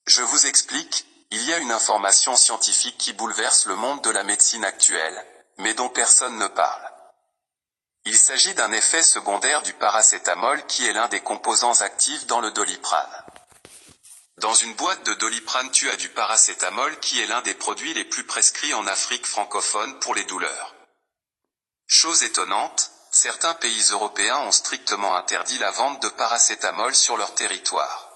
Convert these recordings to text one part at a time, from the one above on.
Je vous explique, il y a une information scientifique qui bouleverse le monde de la médecine actuelle, mais dont personne ne parle. Il s'agit d'un effet secondaire du paracétamol qui est l'un des composants actifs dans le Doliprane. Dans une boîte de Doliprane, tu as du paracétamol qui est l'un des produits les plus prescrits en Afrique francophone pour les douleurs. Chose étonnante, certains pays européens ont strictement interdit la vente de paracétamol sur leur territoire.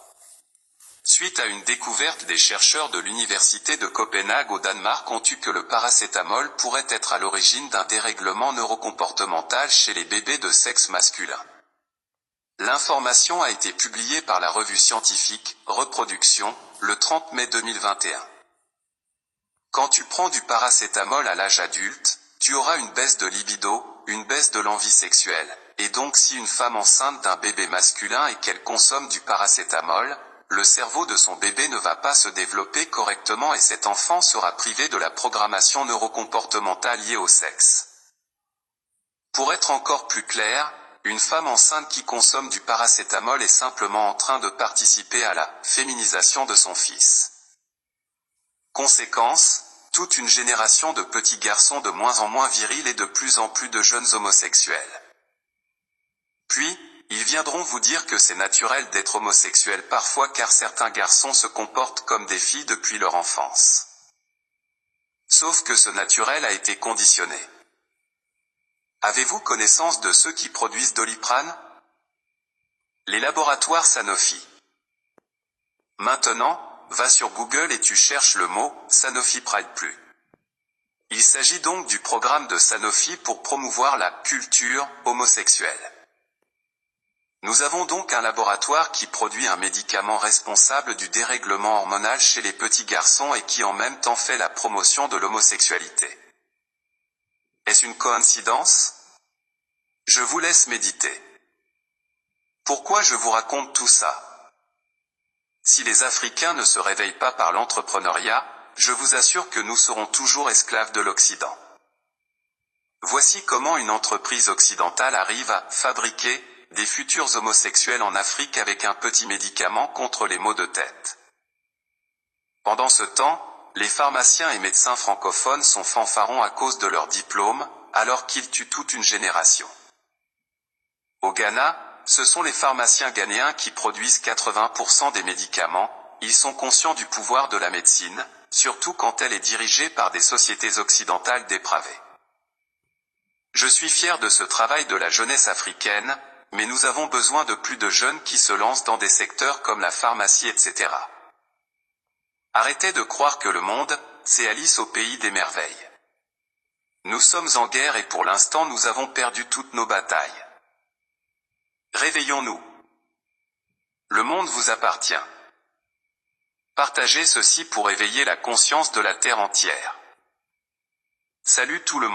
Suite à une découverte, des chercheurs de l'université de Copenhague au Danemark ont eu que le paracétamol pourrait être à l'origine d'un dérèglement neurocomportemental chez les bébés de sexe masculin. L'information a été publiée par la revue scientifique Reproduction le 30 mai 2021. Quand tu prends du paracétamol à l'âge adulte, tu auras une baisse de libido, une baisse de l'envie sexuelle, et donc si une femme enceinte d'un bébé masculin et qu'elle consomme du paracétamol, le cerveau de son bébé ne va pas se développer correctement et cet enfant sera privé de la programmation neurocomportementale liée au sexe. Pour être encore plus clair, une femme enceinte qui consomme du paracétamol est simplement en train de participer à la féminisation de son fils. Conséquence, toute une génération de petits garçons de moins en moins virils et de plus en plus de jeunes homosexuels. Puis, ils viendront vous dire que c'est naturel d'être homosexuel parfois car certains garçons se comportent comme des filles depuis leur enfance. Sauf que ce naturel a été conditionné. Avez-vous connaissance de ceux qui produisent Doliprane? Les laboratoires Sanofi. Maintenant, va sur Google et tu cherches le mot « Sanofi Pride Plus ». Il s'agit donc du programme de Sanofi pour promouvoir la « culture » homosexuelle. Nous avons donc un laboratoire qui produit un médicament responsable du dérèglement hormonal chez les petits garçons et qui en même temps fait la promotion de l'homosexualité. Est-ce une coïncidence? Je vous laisse méditer. Pourquoi je vous raconte tout ça? Si les Africains ne se réveillent pas par l'entrepreneuriat, je vous assure que nous serons toujours esclaves de l'Occident. Voici comment une entreprise occidentale arrive à fabriquer des futurs homosexuels en Afrique avec un petit médicament contre les maux de tête. Pendant ce temps, les pharmaciens et médecins francophones sont fanfarons à cause de leur diplôme, alors qu'ils tuent toute une génération. Au Ghana, ce sont les pharmaciens ghanéens qui produisent 80% des médicaments, ils sont conscients du pouvoir de la médecine, surtout quand elle est dirigée par des sociétés occidentales dépravées. Je suis fier de ce travail de la jeunesse africaine, mais nous avons besoin de plus de jeunes qui se lancent dans des secteurs comme la pharmacie, etc. Arrêtez de croire que le monde, c'est Alice au pays des merveilles. Nous sommes en guerre et pour l'instant nous avons perdu toutes nos batailles. Réveillons-nous. Le monde vous appartient. Partagez ceci pour éveiller la conscience de la terre entière. Salut tout le monde.